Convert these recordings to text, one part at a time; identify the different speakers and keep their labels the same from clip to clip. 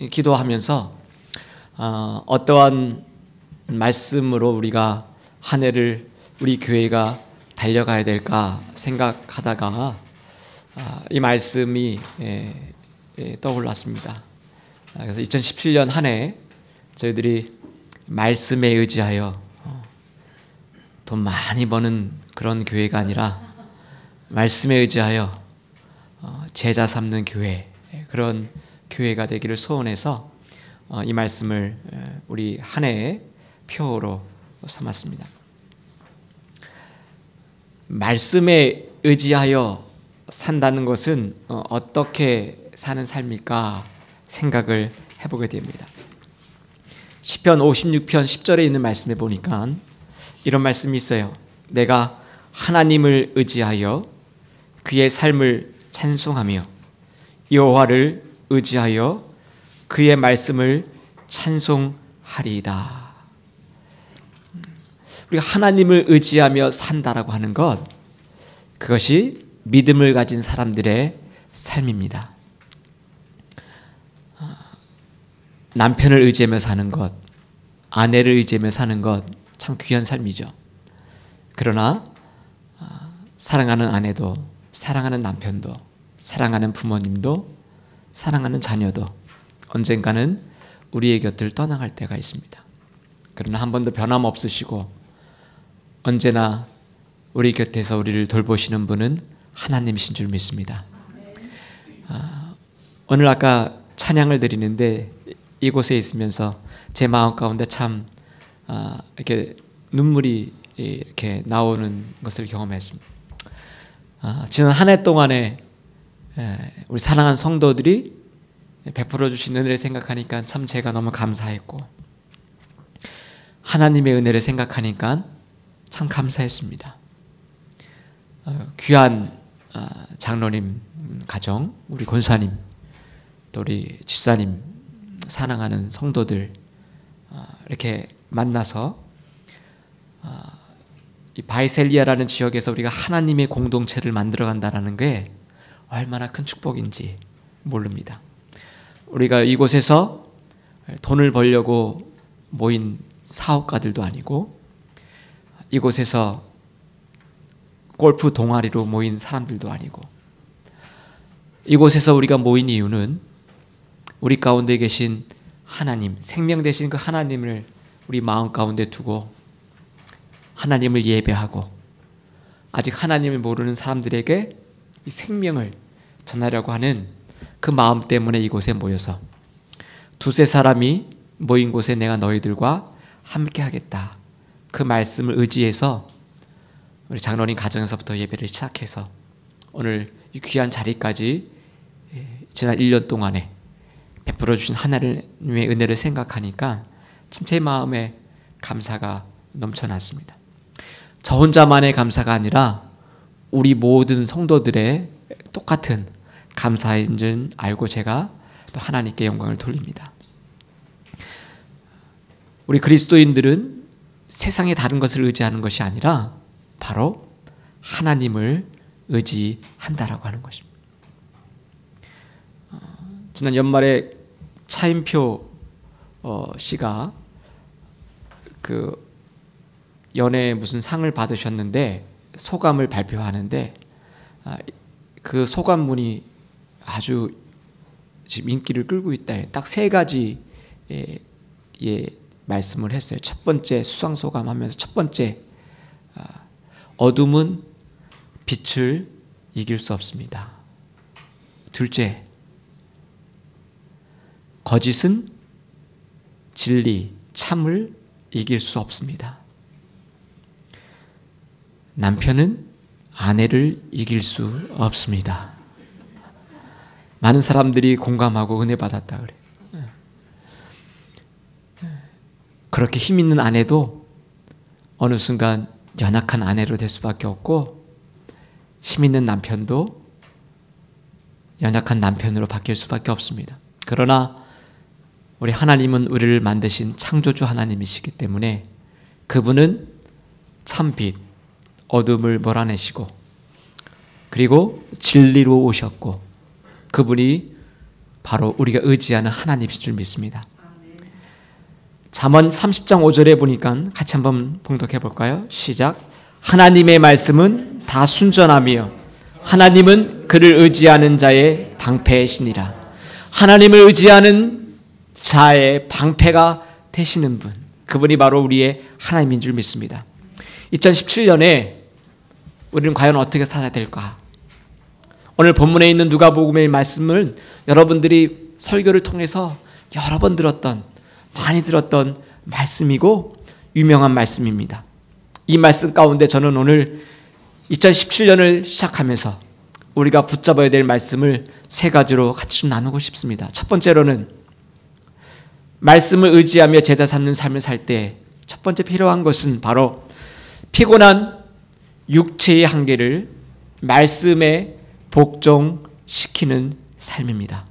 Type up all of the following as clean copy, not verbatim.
Speaker 1: 기도하면서 어떠한 말씀으로 우리가 한 해를 우리 교회가 달려가야 될까 생각하다가 이 말씀이 떠올랐습니다. 그래서 2017년 한 해 저희들이 말씀에 의지하여 돈 많이 버는 그런 교회가 아니라 말씀에 의지하여 제자 삼는 교회, 그런 교회가 되기를 소원해서 이 말씀을 우리 한 해의 표로 삼았습니다. 말씀에 의지하여 산다는 것은 어떻게 사는 삶일까 생각을 해보게 됩니다. 시편 56편 10절에 있는 말씀에 보니까 이런 말씀이 있어요. 내가 하나님을 의지하여 그의 삶을 찬송하며 여호와를 의지하여 그의 말씀을 찬송하리이다. 우리가 하나님을 의지하며 산다라고 하는 것, 그것이 믿음을 가진 사람들의 삶입니다. 남편을 의지하며 사는 것, 아내를 의지하며 사는 것 참 귀한 삶이죠. 그러나 사랑하는 아내도, 사랑하는 남편도, 사랑하는 부모님도, 사랑하는 자녀도 언젠가는 우리의 곁을 떠나갈 때가 있습니다. 그러나 한 번도 변함없으시고 언제나 우리 곁에서 우리를 돌보시는 분은 하나님이신 줄 믿습니다. 오늘 아까 찬양을 드리는데 이곳에 있으면서 제 마음 가운데 참 이렇게 눈물이 이렇게 나오는 것을 경험했습니다. 지난 한 해 동안에 우리 사랑하는 성도들이 베풀어 주신 은혜를 생각하니까 참 제가 너무 감사했고, 하나님의 은혜를 생각하니까 참 감사했습니다. 귀한 장로님 가정, 우리 권사님, 또 우리 집사님, 사랑하는 성도들 이렇게 만나서 이 바이셀리아라는 지역에서 우리가 하나님의 공동체를 만들어 간다는 게 얼마나 큰 축복인지 모릅니다. 우리가 이곳에서 돈을 벌려고 모인 사업가들도 아니고, 이곳에서 골프 동아리로 모인 사람들도 아니고, 이곳에서 우리가 모인 이유는 우리 가운데 계신 하나님, 생명 되신 그 하나님을 우리 마음 가운데 두고 하나님을 예배하고, 아직 하나님을 모르는 사람들에게 이 생명을 전하려고 하는 그 마음 때문에 이곳에 모여서 두세 사람이 모인 곳에 내가 너희들과 함께 하겠다, 그 말씀을 의지해서 우리 장로님 가정에서부터 예배를 시작해서 오늘 이 귀한 자리까지 지난 1년 동안에 베풀어 주신 하나님의 은혜를 생각하니까 참 제 마음에 감사가 넘쳐났습니다. 저 혼자만의 감사가 아니라 우리 모든 성도들의 똑같은 감사인 줄 알고 제가 또 하나님께 영광을 돌립니다. 우리 그리스도인들은 세상의 다른 것을 의지하는 것이 아니라 바로 하나님을 의지한다라고 하는 것입니다. 지난 연말에 차인표 씨가 그 연예 무슨 상을 받으셨는데 소감을 발표하는데 그 소감문이 아주 지금 인기를 끌고 있다. 딱 세 가지 말씀을 했어요. 첫 번째 수상소감 하면서 첫 번째, 어둠은 빛을 이길 수 없습니다. 둘째, 거짓은 진리, 참을 이길 수 없습니다. 남편은 아내를 이길 수 없습니다. 많은 사람들이 공감하고 은혜 받았다 그래. 그렇게 힘 있는 아내도 어느 순간 연약한 아내로 될 수밖에 없고, 힘 있는 남편도 연약한 남편으로 바뀔 수밖에 없습니다. 그러나 우리 하나님은 우리를 만드신 창조주 하나님이시기 때문에 그분은 참빛, 어둠을 몰아내시고 그리고 진리로 오셨고 그분이 바로 우리가 의지하는 하나님이신 줄 믿습니다. 잠언 30장 5절에 보니까 같이 한번 봉독해 볼까요? 시작. 하나님의 말씀은 다 순전하며 하나님은 그를 의지하는 자의 방패이시니라. 하나님을 의지하는 자의 방패가 되시는 분, 그분이 바로 우리의 하나님인 줄 믿습니다. 2017년에 우리는 과연 어떻게 살아야 될까? 오늘 본문에 있는 누가복음의 말씀을 여러분들이 설교를 통해서 여러 번 많이 들었던 말씀이고 유명한 말씀입니다. 이 말씀 가운데 저는 오늘 2017년을 시작하면서 우리가 붙잡아야 될 말씀을 세 가지로 같이 좀 나누고 싶습니다. 첫 번째로는 말씀을 의지하며 제자 삼는 삶을 살 때 첫 번째 필요한 것은 바로 피곤한 육체의 한계를 말씀에 복종시키는 삶입니다.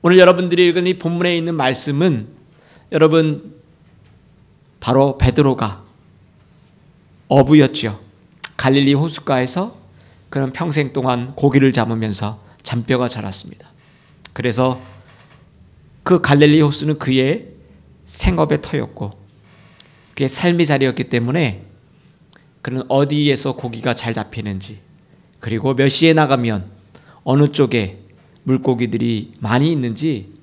Speaker 1: 오늘 여러분들이 읽은 이 본문에 있는 말씀은 여러분 바로 베드로가 어부였지요. 갈릴리 호숫가에서 그는 평생 동안 고기를 잡으면서 잔뼈가 자랐습니다. 그래서 그 갈릴리 호수는 그의 생업의 터였고 그의 삶의 자리였기 때문에 그는 어디에서 고기가 잘 잡히는지 그리고 몇 시에 나가면 어느 쪽에 물고기들이 많이 있는지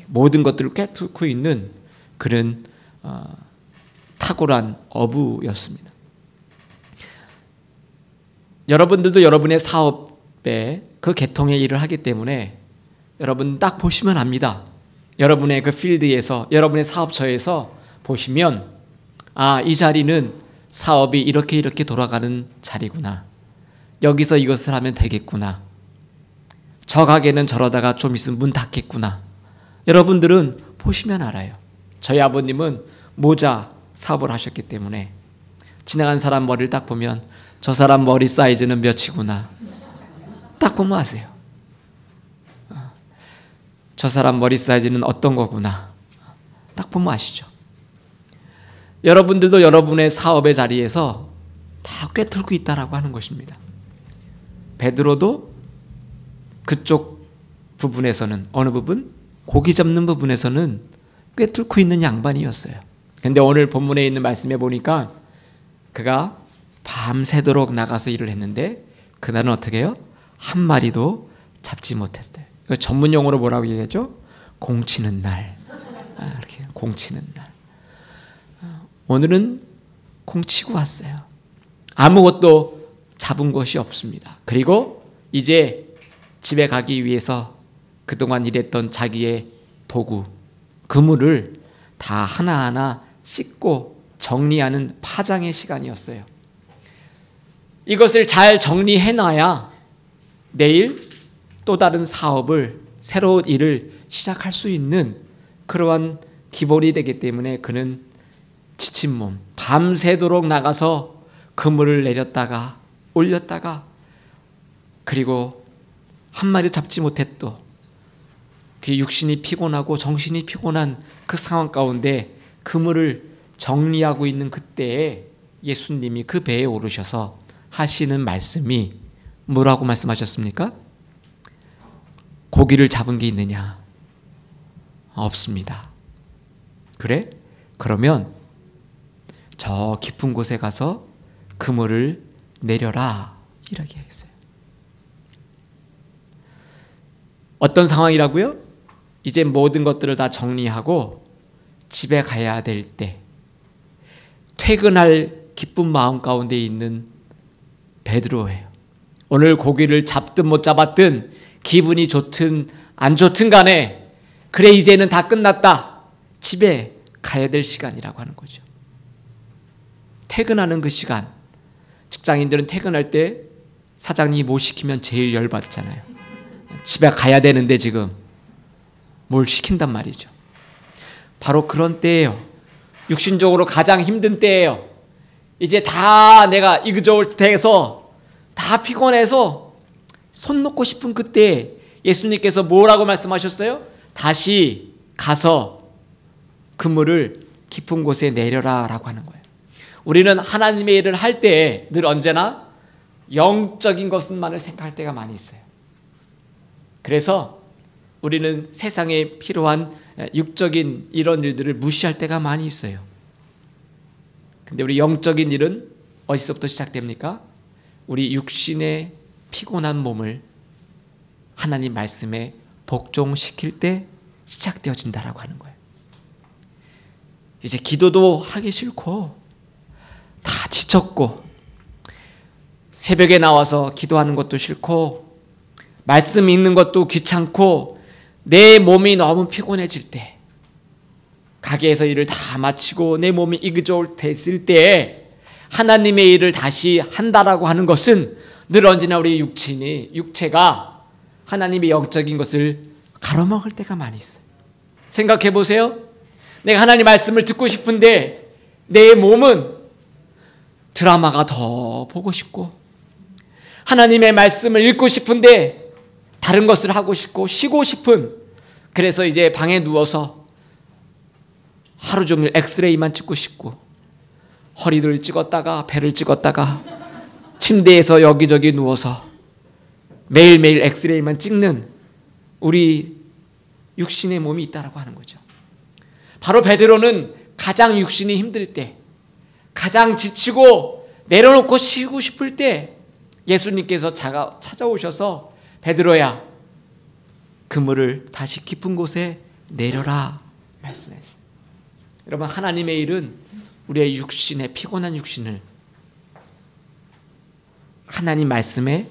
Speaker 1: 모든 것들을 꿰뚫고 있는 그런 탁월한 어부였습니다. 여러분들도 여러분의 사업에 그 계통의 일을 하기 때문에 여러분 딱 보시면 압니다. 여러분의 그 필드에서 여러분의 사업처에서 보시면 이 자리는 사업이 이렇게 돌아가는 자리구나. 여기서 이것을 하면 되겠구나. 저 가게는 저러다가 좀 있으면 문 닫겠구나. 여러분들은 보시면 알아요. 저희 아버님은 모자 사업을 하셨기 때문에 지나간 사람 머리를 딱 보면 저 사람 머리 사이즈는 몇이구나. 딱 보면 아세요. 저 사람 머리 사이즈는 어떤 거구나. 딱 보면 아시죠. 여러분들도 여러분의 사업의 자리에서 다 꿰뚫고 있다라고 하는 것입니다. 베드로도 그쪽 부분에서는 어느 부분? 고기 잡는 부분에서는 꿰뚫고 있는 양반이었어요. 그런데 오늘 본문에 있는 말씀에 보니까 그가 밤새도록 나가서 일을 했는데 그날은 어떻게 해요? 한 마리도 잡지 못했어요. 전문 용어로 뭐라고 얘기하죠? 공치는 날. 이렇게 공치는 날. 오늘은 공치고 왔어요. 아무것도 잡은 것이 없습니다. 그리고 이제 집에 가기 위해서 그동안 일했던 자기의 도구, 그물을 다 하나하나 씻고 정리하는 파장의 시간이었어요. 이것을 잘 정리해놔야 내일 또 다른 사업을, 새로운 일을 시작할 수 있는 그러한 기본이 되기 때문에 그는 지친 몸, 밤새도록 나가서 그물을 내렸다가 올렸다가 그리고 한 마리 잡지 못했도 그 육신이 피곤하고 정신이 피곤한 그 상황 가운데 그물을 정리하고 있는 그때에 예수님이 그 배에 오르셔서 하시는 말씀이 뭐라고 말씀하셨습니까? 고기를 잡은 게 있느냐? 없습니다. 그래? 그러면 저 깊은 곳에 가서 그물을 내려라 이렇게 했어요. 어떤 상황이라고요? 이제 모든 것들을 다 정리하고 집에 가야 될 때 퇴근할 기쁜 마음 가운데 있는 베드로예요. 오늘 고기를 잡든 못 잡았든 기분이 좋든 안 좋든 간에 그래 이제는 다 끝났다. 집에 가야 될 시간이라고 하는 거죠. 퇴근하는 그 시간. 직장인들은 퇴근할 때 사장님이 뭐 시키면 제일 열받잖아요. 집에 가야 되는데 지금 뭘 시킨단 말이죠. 바로 그런 때예요. 육신적으로 가장 힘든 때예요. 이제 다 내가 이그저울 돼서 다 피곤해서 손 놓고 싶은 그때 예수님께서 뭐라고 말씀하셨어요? 다시 가서 그물을 깊은 곳에 내려라 라고 하는 거예요. 우리는 하나님의 일을 할 때 늘 언제나 영적인 것만을 생각할 때가 많이 있어요. 그래서 우리는 세상에 필요한 육적인 이런 일들을 무시할 때가 많이 있어요. 근데 우리 영적인 일은 어디서부터 시작됩니까? 우리 육신의 피곤한 몸을 하나님 말씀에 복종시킬 때 시작되어진다라고 하는 거예요. 이제 기도도 하기 싫고 다 지쳤고 새벽에 나와서 기도하는 것도 싫고 말씀 읽는 것도 귀찮고 내 몸이 너무 피곤해질 때, 가게에서 일을 다 마치고 내 몸이 이그저울 됐을 때 하나님의 일을 다시 한다라고 하는 것은 늘 언제나 우리 육체가 하나님의 영적인 것을 가로막을 때가 많이 있어요. 생각해 보세요. 내가 하나님 말씀을 듣고 싶은데 내 몸은 드라마가 더 보고 싶고, 하나님의 말씀을 읽고 싶은데 다른 것을 하고 싶고 쉬고 싶은, 그래서 이제 방에 누워서 하루 종일 엑스레이만 찍고 싶고 허리를 찍었다가 배를 찍었다가 침대에서 여기저기 누워서 매일매일 엑스레이만 찍는 우리 육신의 몸이 있다라고 하는 거죠. 바로 베드로는 가장 육신이 힘들 때, 가장 지치고 내려놓고 쉬고 싶을 때 예수님께서 찾아오셔서 베드로야, 그물을 다시 깊은 곳에 내려라 말씀하셨어요. 여러분, 하나님의 일은 우리의 육신의 피곤한 육신을 하나님 말씀에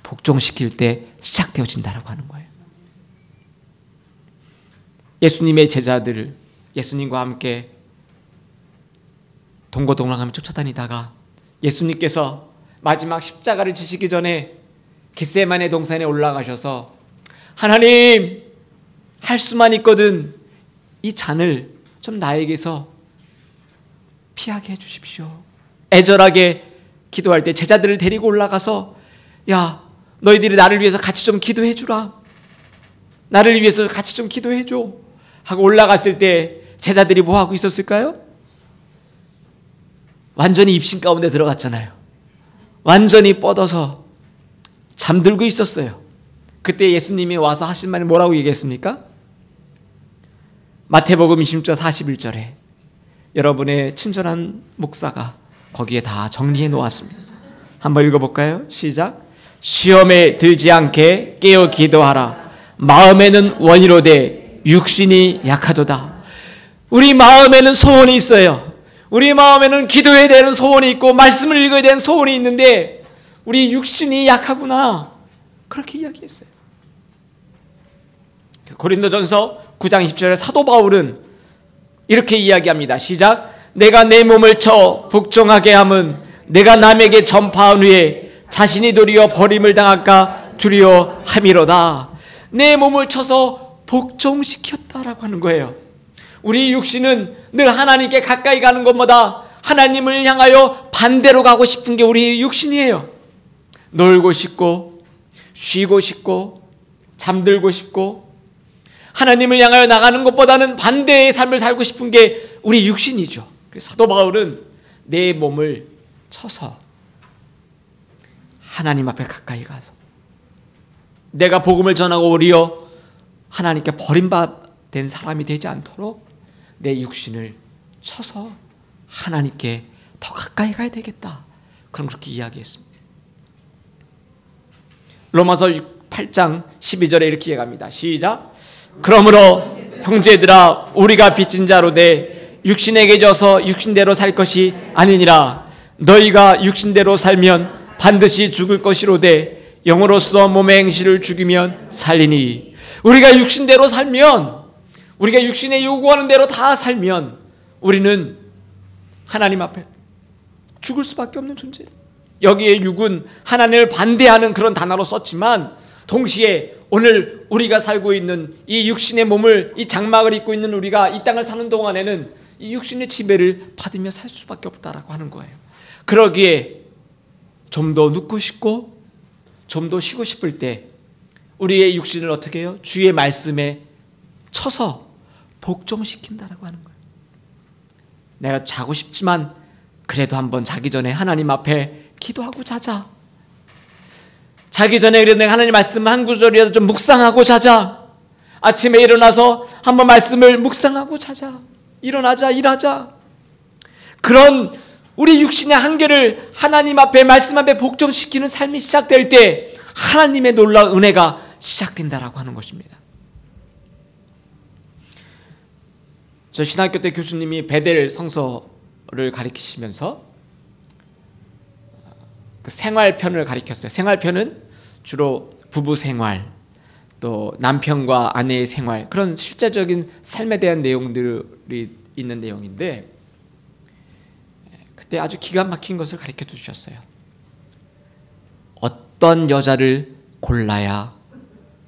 Speaker 1: 복종시킬 때 시작되어진다라고 하는 거예요. 예수님의 제자들, 예수님과 함께 동고동락하며 쫓아다니다가 예수님께서 마지막 십자가를 지시기 전에 겟세마네 동산에 올라가셔서 하나님, 할 수만 있거든 이 잔을 좀 나에게서 피하게 해주십시오. 애절하게 기도할 때 제자들을 데리고 올라가서 야, 너희들이 나를 위해서 같이 좀 기도해 주라, 나를 위해서 같이 좀 기도해 줘 하고 올라갔을 때 제자들이 뭐 하고 있었을까요? 완전히 입신 가운데 들어갔잖아요. 완전히 뻗어서 잠들고 있었어요. 그때 예수님이 와서 하신 말이 뭐라고 얘기했습니까? 마태복음 26장 41절에 여러분의 친절한 목사가 거기에 다 정리해 놓았습니다. 한번 읽어볼까요? 시작. 시험에 들지 않게 깨어 기도하라. 마음에는 원이로되 육신이 약하도다. 우리 마음에는 소원이 있어요. 우리 마음에는 기도해야 되는 소원이 있고 말씀을 읽어야 되는 소원이 있는데 우리 육신이 약하구나, 그렇게 이야기했어요. 고린도전서 9장 20절에 사도 바울은 이렇게 이야기합니다. 시작. 내가 내 몸을 쳐 복종하게 함은 내가 남에게 전파한 후에 자신이 도리어 버림을 당할까 두려워함이로다. 내 몸을 쳐서 복종시켰다라고 하는 거예요. 우리 육신은 늘 하나님께 가까이 가는 것보다 하나님을 향하여 반대로 가고 싶은 게 우리 육신이에요. 놀고 싶고 쉬고 싶고 잠들고 싶고 하나님을 향하여 나가는 것보다는 반대의 삶을 살고 싶은 게 우리 육신이죠. 그래서 사도 바울은 내 몸을 쳐서 하나님 앞에 가까이 가서 내가 복음을 전하고 오히려 하나님께 버림받은 사람이 되지 않도록 내 육신을 쳐서 하나님께 더 가까이 가야 되겠다, 그럼 그렇게 이야기했습니다. 로마서 8장 12절에 이렇게 이야기합니다. 시작. 그러므로 형제들아, 우리가 빚진 자로 돼 육신에게 져서 육신대로 살 것이 아니니라. 너희가 육신대로 살면 반드시 죽을 것이로되 영으로서 몸의 행실을 죽이면 살리니. 우리가 육신대로 살면, 우리가 육신에 요구하는 대로 다 살면 우리는 하나님 앞에 죽을 수밖에 없는 존재예요. 여기에 육은 하나님을 반대하는 그런 단어로 썼지만 동시에 오늘 우리가 살고 있는 이 육신의 몸을, 이 장막을 입고 있는 우리가 이 땅을 사는 동안에는 이 육신의 지배를 받으며 살 수밖에 없다라고 하는 거예요. 그러기에 좀 더 눕고 싶고 좀 더 쉬고 싶을 때 우리의 육신을 어떻게 해요? 주의 말씀에 쳐서 복종시킨다라고 하는 거예요. 내가 자고 싶지만 그래도 한번 자기 전에 하나님 앞에 기도하고 자자. 자기 전에 그래도 내가 하나님 말씀 한 구절이라도 좀 묵상하고 자자. 아침에 일어나서 한번 말씀을 묵상하고 자자. 일어나자, 일하자. 그런 우리 육신의 한계를 하나님 앞에 말씀 앞에 복종시키는 삶이 시작될 때 하나님의 놀라운 은혜가 시작된다라고 하는 것입니다. 저 신학교 때 교수님이 베델 성서를 가르치시면서 그 생활편을 가르쳤어요. 생활편은 주로 부부 생활, 또 남편과 아내의 생활, 그런 실제적인 삶에 대한 내용들이 있는 내용인데, 그때 아주 기가 막힌 것을 가르쳐 주셨어요. 어떤 여자를 골라야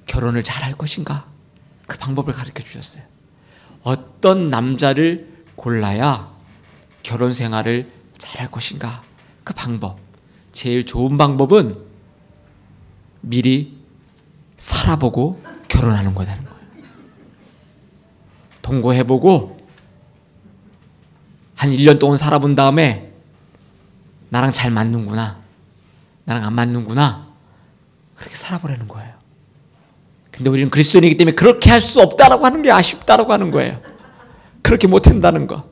Speaker 1: 결혼을 잘할 것인가? 그 방법을 가르쳐 주셨어요. 어떤 남자를 골라야 결혼 생활을 잘할 것인가? 그 방법. 제일 좋은 방법은 미리 살아보고 결혼하는 거라는 거예요. 동거해보고 한 1년 동안 살아본 다음에 나랑 잘 맞는구나, 나랑 안 맞는구나, 그렇게 살아보라는 거예요. 근데 우리는 그리스도인이기 때문에 그렇게 할 수 없다라고 하는 게 아쉽다라고 하는 거예요. 그렇게 못한다는 거.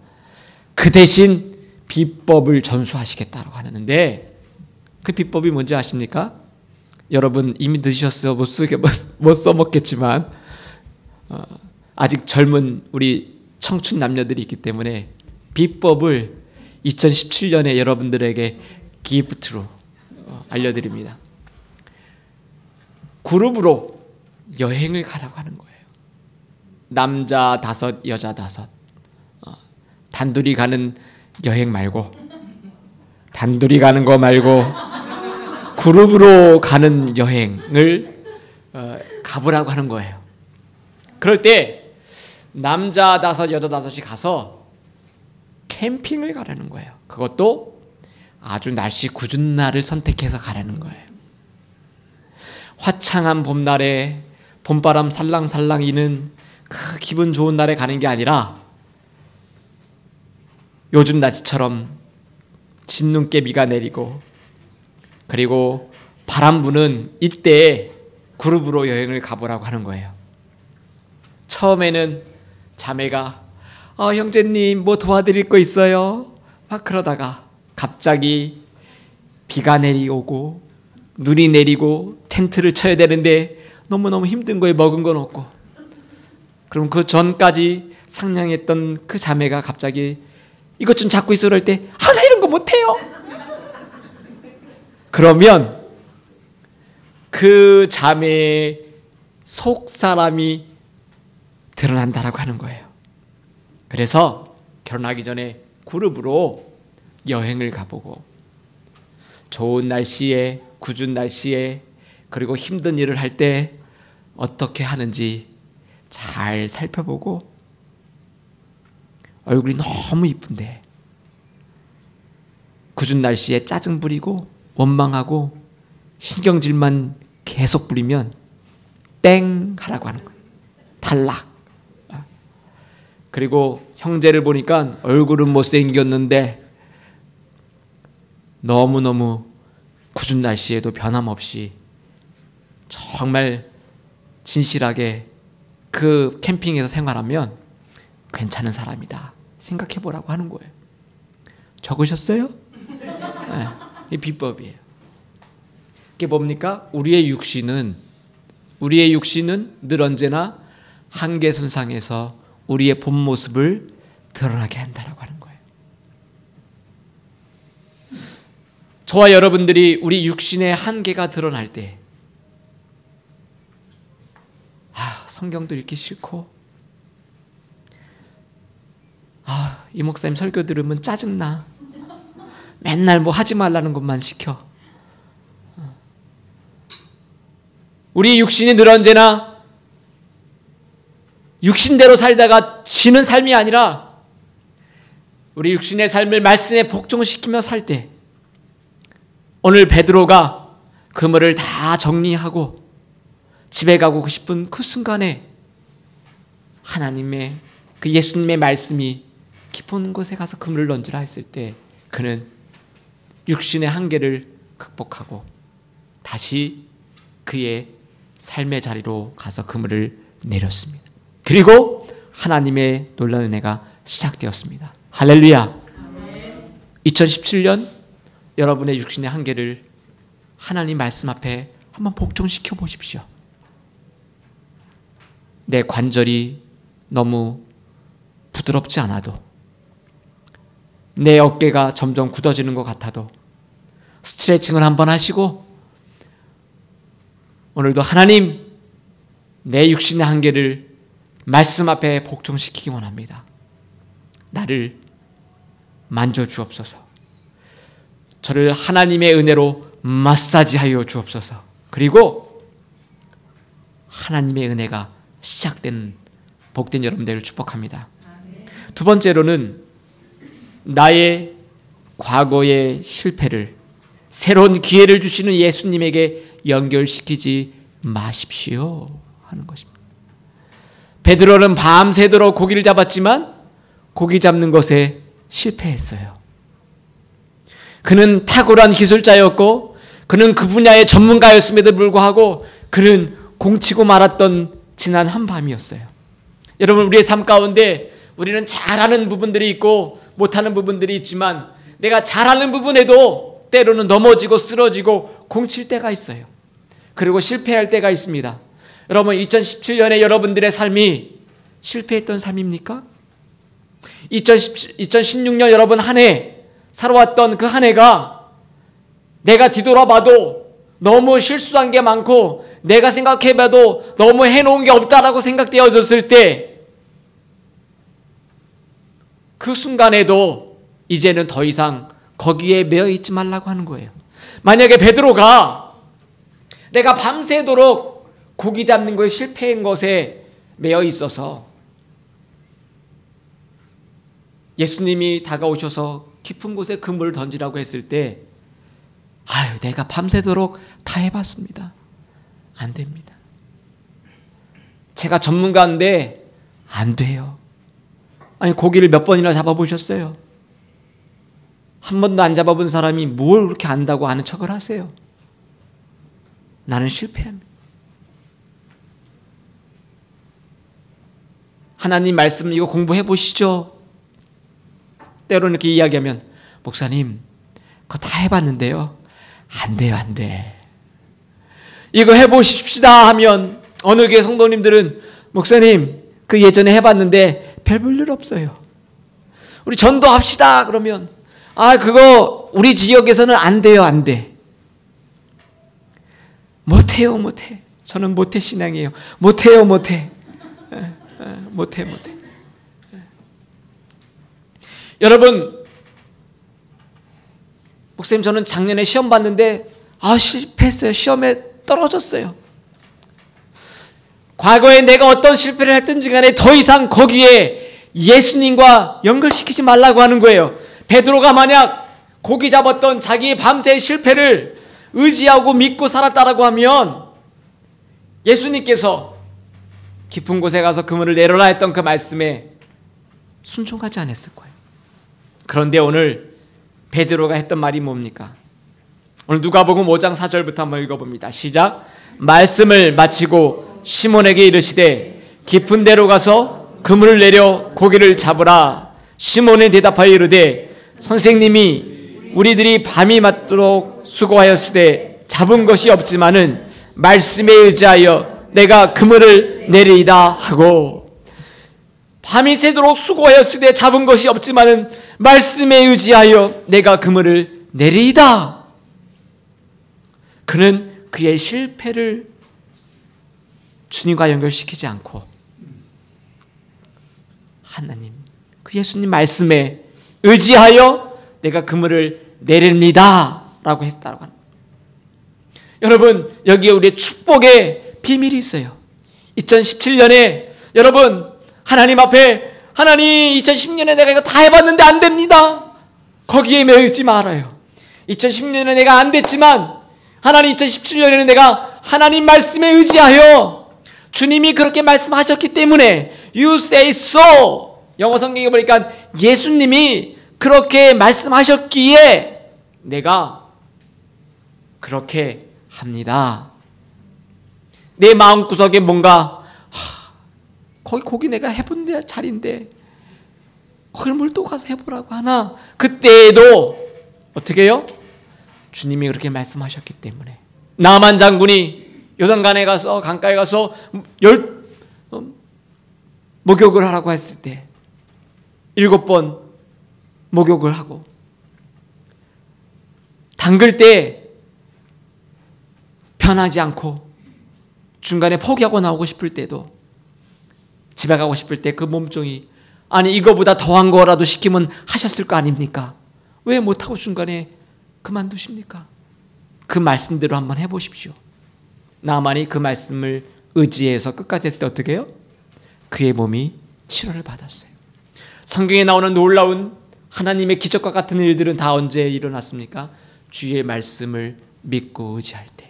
Speaker 1: 그 대신 비법을 전수하시겠다라고 하는데, 그 비법이 뭔지 아십니까? 여러분 이미 늦으셨어요. 못 써먹겠지만 아직 젊은 우리 청춘 남녀들이 있기 때문에 비법을 2017년에 여러분들에게 기프트로 알려드립니다. 그룹으로 여행을 가라고 하는 거예요. 남자 5, 여자 5. 단둘이 가는 여행 말고, 단둘이 가는 거 말고 그룹으로 가는 여행을 가보라고 하는 거예요. 그럴 때 남자 5, 여자 5이 가서 캠핑을 가라는 거예요. 그것도 아주 날씨 궂은 날을 선택해서 가라는 거예요. 화창한 봄날에 봄바람 살랑살랑 이는 그 기분 좋은 날에 가는 게 아니라 요즘 날씨처럼 진눈깨비가 내리고 그리고 바람 부는 이때에 그룹으로 여행을 가보라고 하는 거예요. 처음에는 자매가 형제님 뭐 도와드릴 거 있어요? 막 그러다가 갑자기 비가 내리오고 눈이 내리고 텐트를 쳐야 되는데 너무너무 힘든 거에 먹은 건 없고, 그럼 그 전까지 상냥했던 그 자매가 갑자기 이것 좀 잡고 있어 그럴 때 나 이런 거 못해요. 그러면 그 자매의 속 사람이 드러난다라고 하는 거예요. 그래서 결혼하기 전에 그룹으로 여행을 가보고 좋은 날씨에 궂은 날씨에 그리고 힘든 일을 할 때 어떻게 하는지 잘 살펴보고, 얼굴이 너무 이쁜데 궂은 날씨에 짜증 부리고 원망하고 신경질만 계속 부리면 땡 하라고 하는 거예요. 탈락. 그리고 형제를 보니까 얼굴은 못생겼는데 너무너무 궂은 날씨에도 변함없이 정말 진실하게 그 캠핑에서 생활하면 괜찮은 사람이다 생각해보라고 하는 거예요. 적으셨어요? 네, 이 비법이에요. 이게 뭡니까? 우리의 육신은 늘 언제나 한계선상에서 우리의 본 모습을 드러나게 한다라고 하는 거예요. 저와 여러분들이 우리 육신의 한계가 드러날 때 성경도 읽기 싫고 이 목사님 설교 들으면 짜증나. 맨날 뭐 하지 말라는 것만 시켜. 우리 육신이 늘 언제나 육신대로 살다가 지는 삶이 아니라 우리 육신의 삶을 말씀에 복종시키며 살 때, 오늘 베드로가 그물을 다 정리하고 집에 가고 싶은 그 순간에 하나님의 그 예수님의 말씀이 깊은 곳에 가서 그물을 던지라 했을 때 그는 육신의 한계를 극복하고 다시 그의 삶의 자리로 가서 그물을 내렸습니다. 그리고 하나님의 놀라운 은혜가 시작되었습니다. 할렐루야. 2017년 여러분의 육신의 한계를 하나님 말씀 앞에 한번 복종시켜 보십시오. 내 관절이 너무 부드럽지 않아도, 내 어깨가 점점 굳어지는 것 같아도 스트레칭을 한번 하시고 오늘도 하나님, 내 육신의 한계를 말씀 앞에 복종시키기 원합니다. 나를 만져주옵소서. 저를 하나님의 은혜로 마사지하여 주옵소서. 그리고 하나님의 은혜가 시작된 복된 여러분들을 축복합니다. 두 번째로는 나의 과거의 실패를 새로운 기회를 주시는 예수님에게 연결시키지 마십시오 하는 것입니다. 베드로는 밤새도록 고기를 잡았지만 고기 잡는 것에 실패했어요. 그는 탁월한 기술자였고 그는 그 분야의 전문가였음에도 불구하고 그는 공치고 말았던 지난 한밤이었어요. 여러분, 우리의 삶 가운데 우리는 잘하는 부분들이 있고 못하는 부분들이 있지만 내가 잘하는 부분에도 때로는 넘어지고 쓰러지고 공칠 때가 있어요. 그리고 실패할 때가 있습니다. 여러분, 2017년에 여러분들의 삶이 실패했던 삶입니까? 2016년 여러분 한 해 살아왔던 그 한 해가 내가 뒤돌아봐도 너무 실수한 게 많고 내가 생각해봐도 너무 해놓은 게 없다라고 생각되어졌을 때 그 순간에도 이제는 더 이상 거기에 매여 있지 말라고 하는 거예요. 만약에 베드로가 내가 밤새도록 고기 잡는 것에 실패한 것에 매여 있어서 예수님이 다가오셔서 깊은 곳에 그물을 던지라고 했을 때 내가 밤새도록 다 해봤습니다. 안 됩니다. 제가 전문가인데 안 돼요. 아니, 고기를 몇 번이나 잡아보셨어요? 한 번도 안 잡아본 사람이 뭘 그렇게 안다고 아는 척을 하세요? 나는 실패합니다. 하나님 말씀 이거 공부해 보시죠. 때로는 이렇게 이야기하면 목사님 그거 다 해봤는데요. 안 돼요, 안 돼. 이거 해보십시다 하면 어느 교회 성도님들은 목사님 그 예전에 해봤는데 별 볼 일 없어요. 우리 전도합시다 그러면 그거 우리 지역에서는 안 돼요, 안 돼. 못해요, 못해. 저는 못해 신앙이에요. 못해요, 못해. 못해. 여러분, 목사님 저는 작년에 시험 봤는데 실패했어요. 시험에 떨어졌어요. 과거에 내가 어떤 실패를 했든지 간에 더 이상 거기에 예수님과 연결시키지 말라고 하는 거예요. 베드로가 만약 고기 잡았던 자기의 밤새의 실패를 의지하고 믿고 살았다라고 하면 예수님께서 깊은 곳에 가서 그물을 내려라 했던 그 말씀에 순종하지 않았을 거예요. 그런데 오늘 베드로가 했던 말이 뭡니까? 오늘 누가복음 5장 4절부터 한번 읽어봅니다. 시작. 말씀을 마치고 시몬에게 이르시되 깊은 데로 가서 그물을 내려 고기를 잡으라. 시몬이 대답하여 이르되 선생님이 우리들이 밤이 맞도록 수고하였으되 잡은 것이 없지만은 말씀에 의지하여 내가 그물을 내리이다 하고, 밤이 새도록 수고하였으되 잡은 것이 없지만은 말씀에 의지하여 내가 그물을 내리이다. 그는 그의 실패를 주님과 연결시키지 않고 하나님, 그 예수님 말씀에 의지하여 내가 그물을 내립니다 라고 했다고 합니다. 여러분, 여기에 우리의 축복의 비밀이 있어요. 2017년에 여러분 하나님 앞에 하나님 2010년에 내가 이거 다 해봤는데 안 됩니다. 거기에 매이지 말아요. 2010년에 내가 안 됐지만 하나님 2017년에는 내가 하나님 말씀에 의지하여 주님이 그렇게 말씀하셨기 때문에 You say so. 영어 성경에 보니까 예수님이 그렇게 말씀하셨기에 내가 그렇게 합니다. 내 마음구석에 뭔가 거기 고기 내가 해본 자리인데 거길 뭘 또 가서 해보라고 하나? 그때에도 어떻게 해요? 주님이 그렇게 말씀하셨기 때문에 나만 장군이 요단강에 가서 강가에 가서 목욕을 하라고 했을 때 7번 목욕을 하고 담글 때 변하지 않고 중간에 포기하고 나오고 싶을 때도 집에 가고 싶을 때 그 몸종이 아니 이거보다 더한 거라도 시키면 하셨을 거 아닙니까? 왜 못하고 중간에 그만두십니까? 그 말씀대로 한번 해보십시오. 나만이 그 말씀을 의지해서 끝까지 했을 때 어떻게 해요? 그의 몸이 치료를 받았어요. 성경에 나오는 놀라운 하나님의 기적과 같은 일들은 다 언제 일어났습니까? 주의 말씀을 믿고 의지할 때.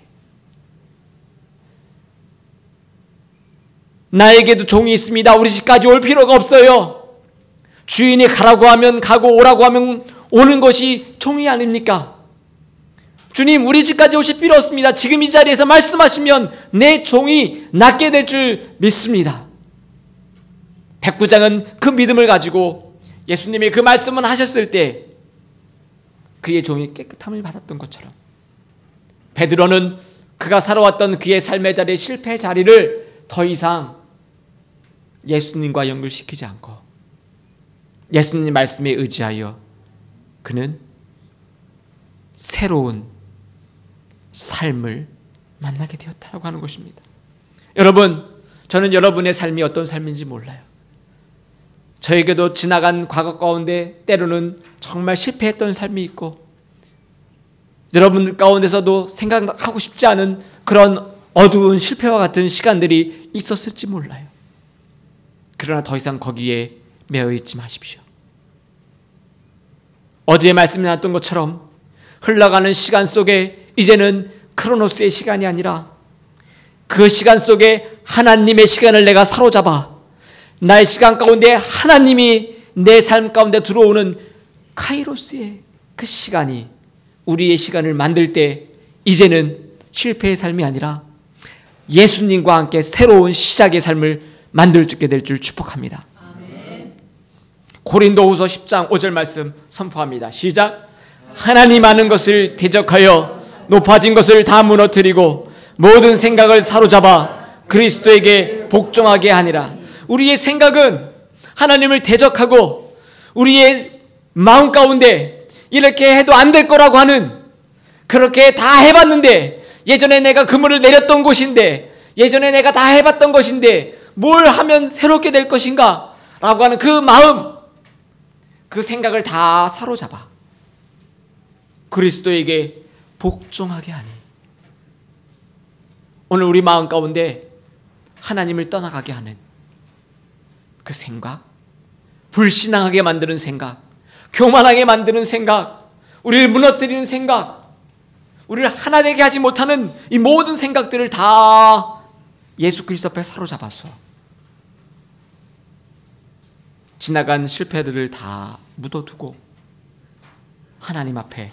Speaker 1: 나에게도 종이 있습니다. 우리 집까지 올 필요가 없어요. 주인이 가라고 하면 가고 오라고 하면 오는 것이 종이 아닙니까? 주님 우리 집까지 오실 필요 없습니다. 지금 이 자리에서 말씀하시면 내 종이 낫게 될 줄 믿습니다. 백부장은 그 믿음을 가지고 예수님이 그 말씀을 하셨을 때 그의 종이 깨끗함을 받았던 것처럼 베드로는 그가 살아왔던 그의 삶의 자리, 실패 자리를 더 이상 예수님과 연결시키지 않고 예수님 말씀에 의지하여 그는 새로운 삶을 만나게 되었다고 하는 것입니다. 여러분, 저는 여러분의 삶이 어떤 삶인지 몰라요. 저에게도 지나간 과거 가운데 때로는 정말 실패했던 삶이 있고 여러분들 가운데서도 생각하고 싶지 않은 그런 어두운 실패와 같은 시간들이 있었을지 몰라요. 그러나 더 이상 거기에 매여 있지 마십시오. 어제 말씀이 나왔던 것처럼 흘러가는 시간 속에 이제는 크로노스의 시간이 아니라 그 시간 속에 하나님의 시간을 내가 사로잡아 나의 시간 가운데 하나님이 내 삶 가운데 들어오는 카이로스의 그 시간이 우리의 시간을 만들 때 이제는 실패의 삶이 아니라 예수님과 함께 새로운 시작의 삶을 만들게 될 줄 축복합니다. 아멘. 고린도후서 10장 5절 말씀 선포합니다. 시작. 하나님 아는 것을 대적하여 높아진 것을 다 무너뜨리고 모든 생각을 사로잡아 그리스도에게 복종하게 하니라. 우리의 생각은 하나님을 대적하고 우리의 마음 가운데 이렇게 해도 안 될 거라고 하는 그렇게 다 해봤는데 예전에 내가 그물을 내렸던 곳인데 예전에 내가 다 해봤던 것인데 뭘 하면 새롭게 될 것인가 라고 하는 그 마음 그 생각을 다 사로잡아 그리스도에게 복종하게 하니 오늘 우리 마음 가운데 하나님을 떠나가게 하는 그 생각, 불신앙하게 만드는 생각, 교만하게 만드는 생각, 우리를 무너뜨리는 생각, 우리를 하나 되게 하지 못하는 이 모든 생각들을 다 예수 그리스도 앞에 사로잡아서 지나간 실패들을 다 묻어두고 하나님 앞에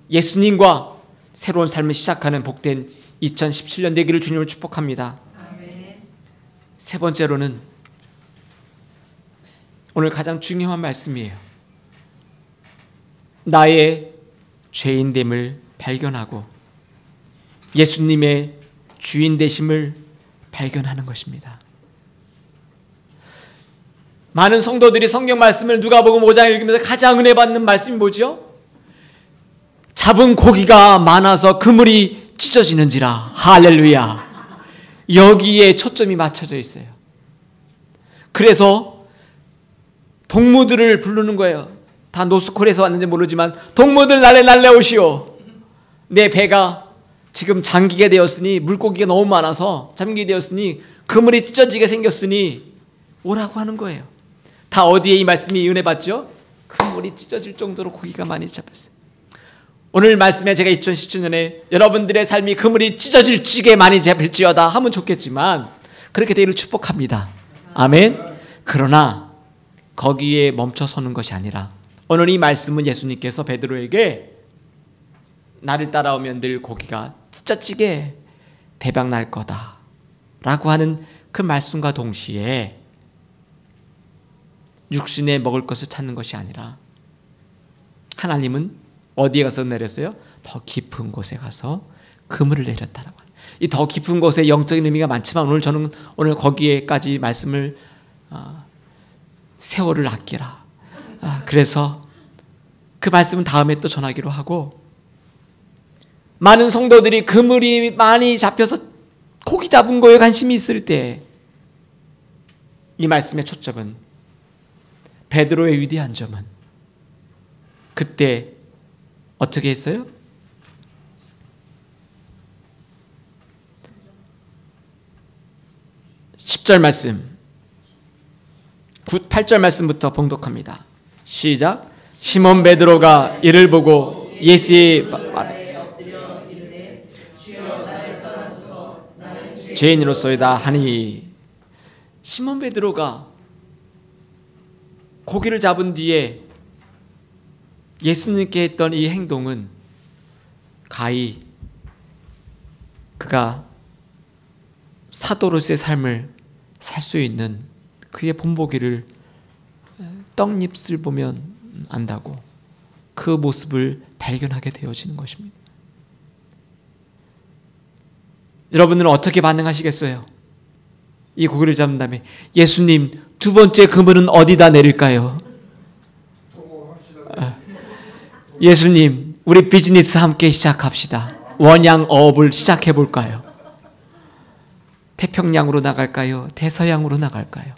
Speaker 1: 예수님과 새로운 삶을 시작하는 복된 2017년 되기를 주님을 축복합니다. 아멘. 세 번째로는 오늘 가장 중요한 말씀이에요. 나의 죄인됨을 발견하고 예수님의 주인 되심을 발견하는 것입니다. 많은 성도들이 성경 말씀을 누가복음 5장 읽으면서 가장 은혜 받는 말씀이 뭐죠? 잡은 고기가 많아서 그물이 찢어지는지라. 할렐루야. 여기에 초점이 맞춰져 있어요. 그래서 동무들을 부르는 거예요. 다 노스콜에서 왔는지 모르지만 동무들 날래 오시오. 내 배가 지금 잠기게 되었으니 물고기가 너무 많아서 잠기게 되었으니 그물이 찢어지게 생겼으니 오라고 하는 거예요. 다 어디에 이 말씀이 은혜 받죠? 그물이 찢어질 정도로 고기가 많이 잡혔어요. 오늘 말씀에 제가 2017년에 여러분들의 삶이 그물이 찢어질 지게 많이 잡힐지어다 하면 좋겠지만 그렇게 되기를 축복합니다. 아멘. 그러나 거기에 멈춰서는 것이 아니라 오늘 이 말씀은 예수님께서 베드로에게 나를 따라오면 늘 고기가 찢어지게 대박 날 거다 라고 하는 그 말씀과 동시에 육신에 먹을 것을 찾는 것이 아니라 하나님은 어디에 가서 내렸어요? 더 깊은 곳에 가서 그물을 내렸다라고. 이 더 깊은 곳에 영적인 의미가 많지만 오늘 저는 거기에까지 말씀을 세월을 아끼라. 그래서 그 말씀은 다음에 또 전하기로 하고, 많은 성도들이 그물이 많이 잡혀서 고기 잡은 거에 관심이 있을 때 이 말씀의 초점은 베드로의 위대한 점은 그때 어떻게 했어요? 10절 말씀, 8절 말씀부터 봉독합니다. 시작. 시몬 베드로가 이를 보고 예수의 죄인으로서이다 하니, 시몬 베드로가 고기를 잡은 뒤에 예수님께 했던 이 행동은 가히 그가 사도로서의 삶을 살 수 있는 그의 본보기를 떡잎을 보면 안다고 그 모습을 발견하게 되어지는 것입니다. 여러분들은 어떻게 반응하시겠어요? 이 고기를 잡은 다음에 예수님, 두 번째 그물은 어디다 내릴까요? 예수님, 우리 비즈니스 함께 시작합시다. 원양어업을 시작해 볼까요? 태평양으로 나갈까요? 대서양으로 나갈까요?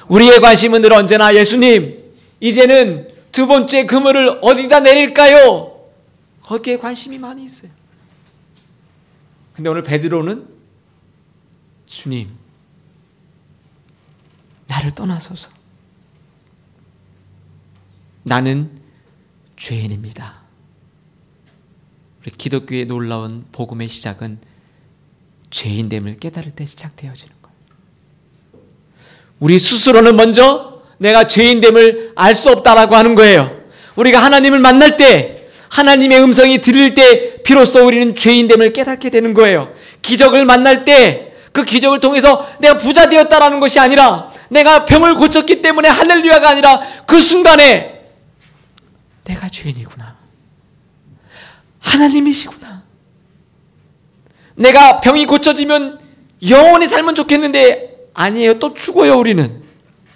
Speaker 1: 우리의 관심은 늘 언제나 예수님, 이제는 두 번째 그물을 어디다 내릴까요? 거기에 관심이 많이 있어요. 근데 오늘 베드로는 주님, 나를 떠나소서. 나는 죄인입니다. 우리 기독교의 놀라운 복음의 시작은 죄인됨을 깨달을 때 시작되어지는 거예요. 우리 스스로는 먼저 내가 죄인됨을 알 수 없다라고 하는 거예요. 우리가 하나님을 만날 때, 하나님의 음성이 들릴 때 비로소 우리는 죄인됨을 깨닫게 되는 거예요. 기적을 만날 때 그 기적을 통해서 내가 부자 되었다라는 것이 아니라, 내가 병을 고쳤기 때문에 할렐루야가 아니라, 그 순간에 내가 죄인이구나, 하나님이시구나, 내가 병이 고쳐지면 영원히 살면 좋겠는데 아니에요, 또 죽어요. 우리는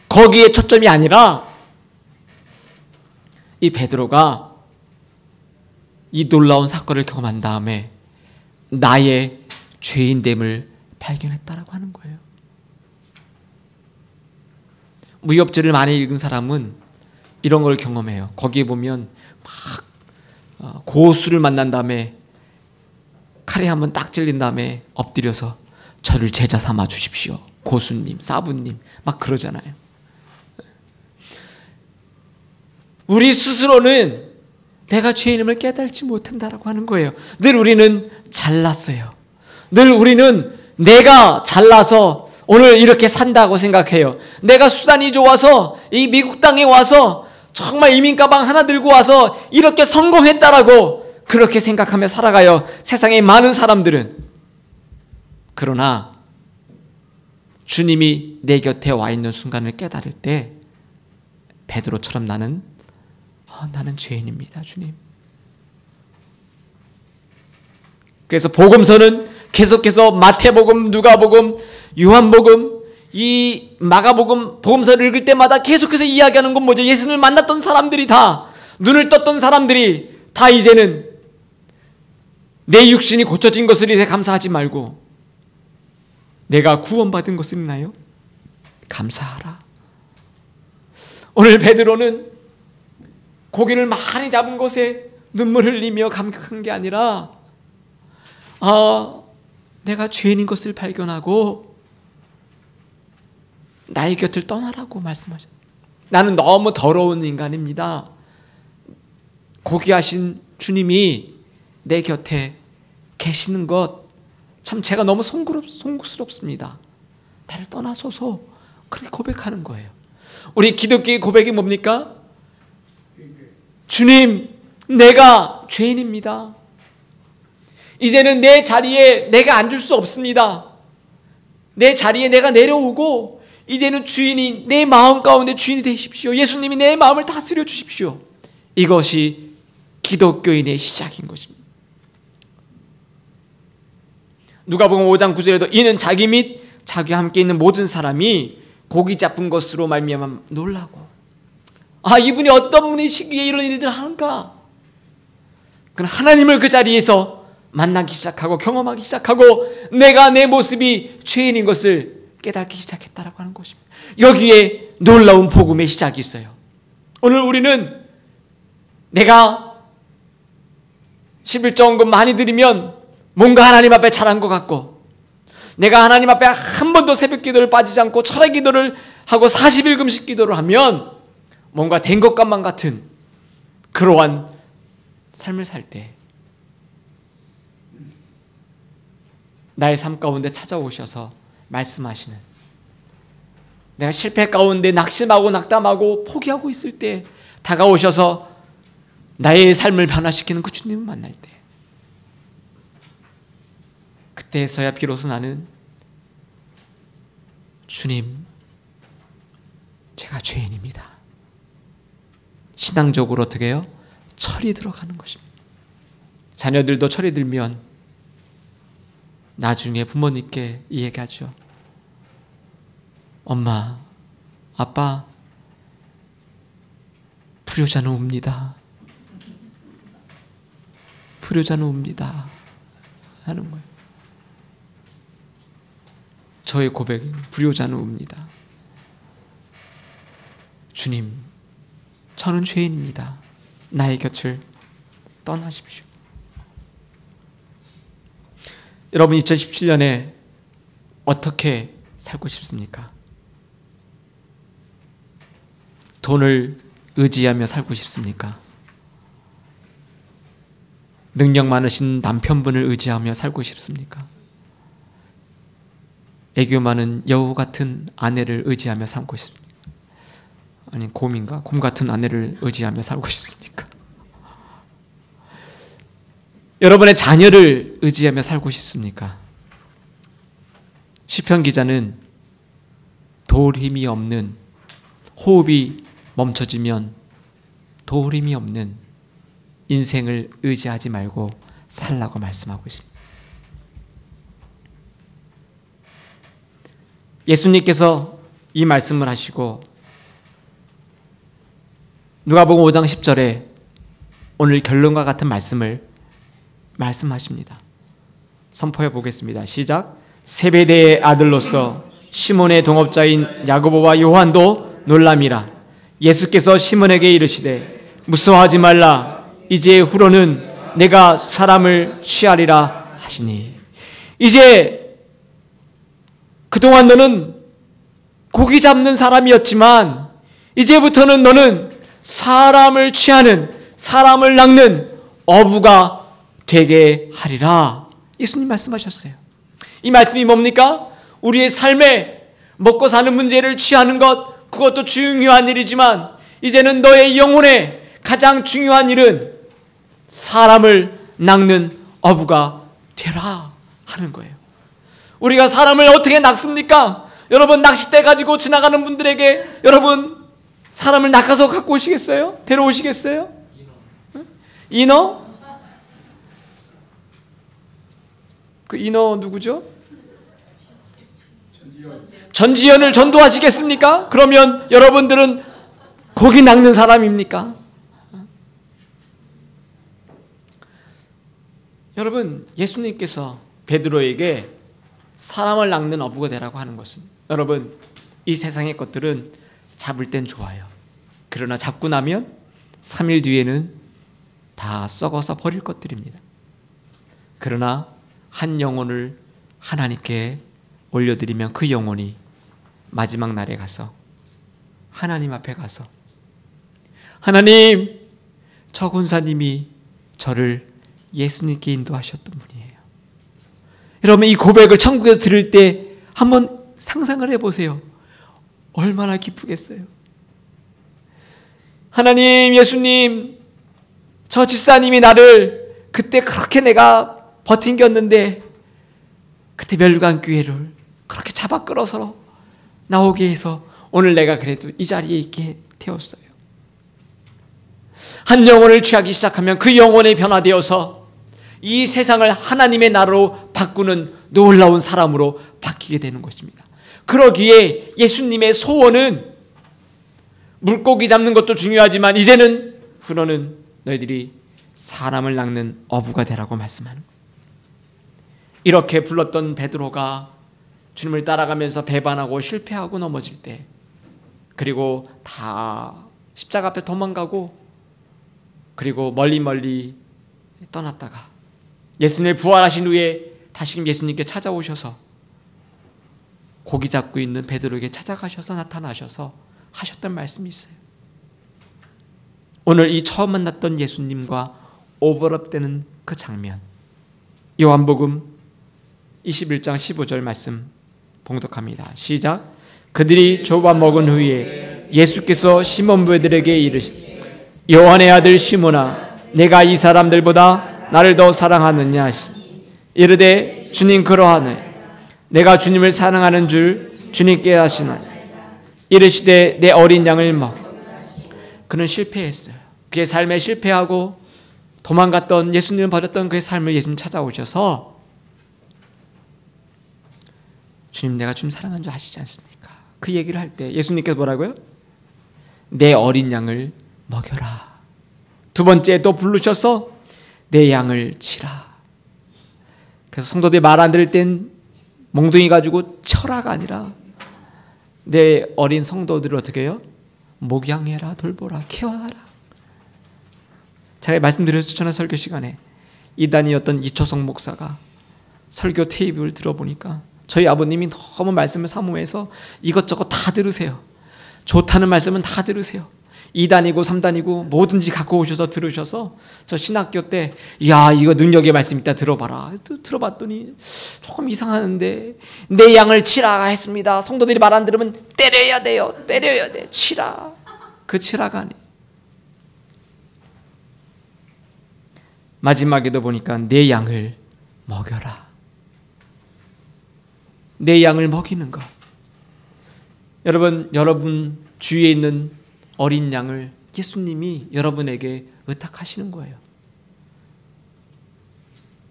Speaker 1: 거기에 초점이 아니라, 이 베드로가 이 놀라운 사건을 경험한 다음에 나의 죄인됨을 발견했다라고 하는 거예요. 무협지를 많이 읽은 사람은 이런 걸 경험해요. 거기에 보면 막 고수를 만난 다음에 칼에 한번 딱 찔린 다음에 엎드려서 저를 제자 삼아 주십시오, 고수님, 사부님, 막 그러잖아요. 우리 스스로는 내가 죄인임을 깨달지 못한다라고 하는 거예요. 늘 우리는 잘났어요. 늘 우리는 내가 잘나서 오늘 이렇게 산다고 생각해요. 내가 수단이 좋아서 이 미국 땅에 와서 정말 이민 가방 하나 들고 와서 이렇게 성공했다라고 그렇게 생각하며 살아가요, 세상의 많은 사람들은. 그러나 주님이 내 곁에 와 있는 순간을 깨달을 때 베드로처럼 나는 죄인입니다, 주님. 그래서 복음서는 계속해서 마태복음, 누가복음, 요한복음, 이 마가복음, 복음서를 읽을 때마다 계속해서 이야기하는 건 뭐죠? 예수님을 만났던 사람들이 다, 눈을 떴던 사람들이 다 이제는 내 육신이 고쳐진 것을 이제 감사하지 말고 내가 구원받은 것을 있나요? 감사하라. 오늘 베드로는 고기를 많이 잡은 곳에 눈물 흘리며 감격한 게 아니라, 내가 죄인인 것을 발견하고 나의 곁을 떠나라고 말씀하셨어요. 나는 너무 더러운 인간입니다. 고귀하신 주님이 내 곁에 계시는 것 참 제가 너무 송구스럽습니다. 나를 떠나소서. 그렇게 고백하는 거예요. 우리 기독교의 고백이 뭡니까? 주님, 내가 죄인입니다. 이제는 내 자리에 내가 앉을 수 없습니다. 내 자리에 내가 내려오고 이제는 주인이 내 마음 가운데 주인이 되십시오. 예수님이 내 마음을 다스려 주십시오. 이것이 기독교인의 시작인 것입니다. 누가복음 5장 9절에도 이는 자기 및 자기와 함께 있는 모든 사람이 고기 잡은 것으로 말미암아 놀라고, 이분이 어떤 분이시기에 이런 일들을 하는가? 그는 하나님을 그 자리에서 만나기 시작하고 경험하기 시작하고 내가 내 모습이 죄인인 것을 깨닫기 시작했다라고 하는 것입니다. 여기에 놀라운 복음의 시작이 있어요. 오늘 우리는 내가 11조원금 많이 드리면 뭔가 하나님 앞에 잘한 것 같고, 내가 하나님 앞에 한 번도 새벽 기도를 빠지지 않고 철회 기도를 하고 40일 금식 기도를 하면 뭔가 된 것만 같은 그러한 삶을 살 때 나의 삶 가운데 찾아오셔서 말씀하시는, 내가 실패 가운데 낙심하고 낙담하고 포기하고 있을 때 다가오셔서 나의 삶을 변화시키는 그 주님을 만날 때, 그때서야 비로소 나는 주님, 제가 죄인입니다. 신앙적으로 어떻게 해요? 철이 들어가는 것입니다. 자녀들도 철이 들면 나중에 부모님께 이 얘기하죠. 엄마, 아빠, 불효자는 웁니다. 불효자는 웁니다. 하는 거예요. 저의 고백은 불효자는 웁니다. 주님, 저는 죄인입니다. 나의 곁을 떠나십시오. 여러분, 2017년에 어떻게 살고 싶습니까? 돈을 의지하며 살고 싶습니까? 능력 많으신 남편분을 의지하며 살고 싶습니까? 애교 많은 여우 같은 아내를 의지하며 살고 싶습니까? 아니, 곰인가? 곰 같은 아내를 의지하며 살고 싶습니까? 여러분의 자녀를 의지하며 살고 싶습니까? 시편 기자는 도울 힘이 없는, 호흡이 멈춰지면 도울 힘이 없는 인생을 의지하지 말고 살라고 말씀하고 있습니다. 예수님께서 이 말씀을 하시고 누가복음 5장 10절에 오늘 결론과 같은 말씀을 말씀하십니다. 선포해 보겠습니다. 시작. 세베대의 아들로서 시몬의 동업자인 야고보와 요한도 놀람이라. 예수께서 시몬에게 이르시되 무서워하지 말라. 이제 후로는 내가 사람을 취하리라 하시니. 이제 그동안 너는 고기 잡는 사람이었지만 이제부터는 너는 사람을 취하는, 사람을 낚는 어부가 되게 하리라. 예수님 말씀하셨어요. 이 말씀이 뭡니까? 우리의 삶에 먹고 사는 문제를 취하는 것, 그것도 중요한 일이지만 이제는 너의 영혼에 가장 중요한 일은 사람을 낚는 어부가 되라 하는 거예요. 우리가 사람을 어떻게 낚습니까? 여러분, 낚싯대 가지고 지나가는 분들에게 여러분 사람을 낚아서 갖고 오시겠어요? 데려오시겠어요? 인어? 그 인어 누구죠? 전지현을 전도하시겠습니까? 그러면 여러분들은 고기 낚는 사람입니까? 여러분, 예수님께서 베드로에게 사람을 낚는 어부가 되라고 하는 것은, 여러분, 이 세상의 것들은 잡을 땐 좋아요. 그러나 잡고 나면 3일 뒤에는 다 썩어서 버릴 것들입니다. 그러나 한 영혼을 하나님께 올려드리면 그 영혼이 마지막 날에 가서 하나님 앞에 가서, 하나님, 저 권사님이 저를 예수님께 인도하셨던 분이에요. 여러분, 이 고백을 천국에서 들을 때 한번 상상을 해보세요. 얼마나 기쁘겠어요. 하나님, 예수님, 저 집사님이 나를 그때 그렇게 내가 버틴겼는데 그때 멸류관교회를 그렇게 잡아 끌어서 나오게 해서 오늘 내가 그래도 이 자리에 있게 되었어요. 한 영혼을 취하기 시작하면 그 영혼에 변화되어서 이 세상을 하나님의 나라로 바꾸는 놀라운 사람으로 바뀌게 되는 것입니다. 그러기에 예수님의 소원은 물고기 잡는 것도 중요하지만 이제는 후로는 너희들이 사람을 낚는 어부가 되라고 말씀하는 거예요. 이렇게 불렀던 베드로가 주님을 따라가면서 배반하고 실패하고 넘어질 때, 그리고 다 십자가 앞에 도망가고 그리고 멀리 떠났다가 예수님이 부활하신 후에 다시금 예수님께 찾아오셔서 고기 잡고 있는 베드로에게 찾아가셔서 나타나셔서 하셨던 말씀이 있어요. 오늘 이 처음 만났던 예수님과 오버랩되는 그 장면, 요한복음 21장 15절 말씀 봉독합니다. 시작. 그들이 조밥 먹은 후에 예수께서 시몬 베드로에게 이르시되 요한의 아들 시몬아, 내가 이 사람들보다 나를 더 사랑하느냐 하시니 이르되 주님 그러하네. 내가 주님을 사랑하는 줄 주님께 아시나니. 이르시되 내 어린 양을 먹. 그는 실패했어요. 그의 삶에 실패하고 도망갔던, 예수님을 버렸던 그의 삶을 예수님 찾아오셔서 주님, 내가 주님 사랑하는 줄 아시지 않습니까? 그 얘기를 할 때 예수님께서 뭐라고요? 내 어린 양을 먹여라. 두 번째 또 부르셔서 내 양을 치라. 그래서 성도들이 말 안 들을 땐 몽둥이 가지고 쳐라가 아니라 내 어린 성도들을 어떻게 해요? 목양해라, 돌보라, 케어하라. 제가 말씀드렸죠. 전에 설교 시간에 이단이었던 이초성 목사가 설교 테이프를 들어보니까 저희 아버님이 너무 말씀을 사모해서 이것저것 다 들으세요. 좋다는 말씀은 다 들으세요. 2단이고 3단이고 뭐든지 갖고 오셔서 들으셔서 저 신학교 때 야, 이거 능력의 말씀 있다 들어봐라. 들어봤더니 조금 이상하는데 내 양을 치라 했습니다. 성도들이 말 안 들으면 때려야 돼요. 때려야 돼. 치라. 그 치라가 아니에요. 마지막에도 보니까 내 양을 먹여라. 내 양을 먹이는 것. 여러분 주위에 있는 어린 양을 예수님이 여러분에게 의탁하시는 거예요.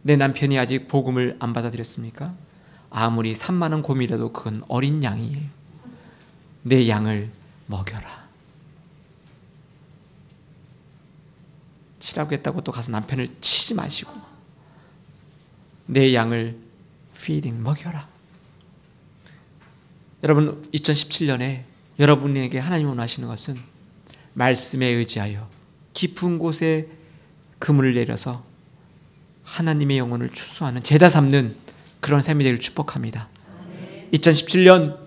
Speaker 1: 내 남편이 아직 복음을 안 받아들였습니까? 아무리 3만 원 곰이라도 그건 어린 양이에요. 내 양을 먹여라. 치라고 했다고 또 가서 남편을 치지 마시고 내 양을 피딩 먹여라. 여러분, 2017년에 여러분에게 하나님이 원하시는 것은 말씀에 의지하여 깊은 곳에 그물을 내려서 하나님의 영혼을 추수하는, 제다 삼는 그런 삶이 되기를 축복합니다. 2017년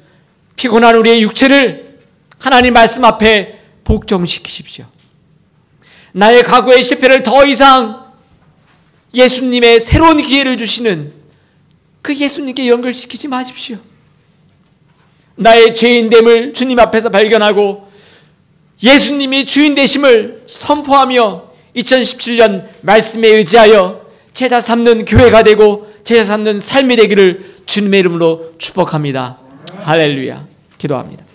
Speaker 1: 피곤한 우리의 육체를 하나님 말씀 앞에 복종시키십시오. 나의 과거의 실패를 더 이상 예수님의 새로운 기회를 주시는 그 예수님께 연결시키지 마십시오. 나의 죄인됨을 주님 앞에서 발견하고 예수님이 주인 되심을 선포하며 2017년 말씀에 의지하여 제자 삼는 교회가 되고 제자 삼는 삶이 되기를 주님의 이름으로 축복합니다. 할렐루야. 기도합니다.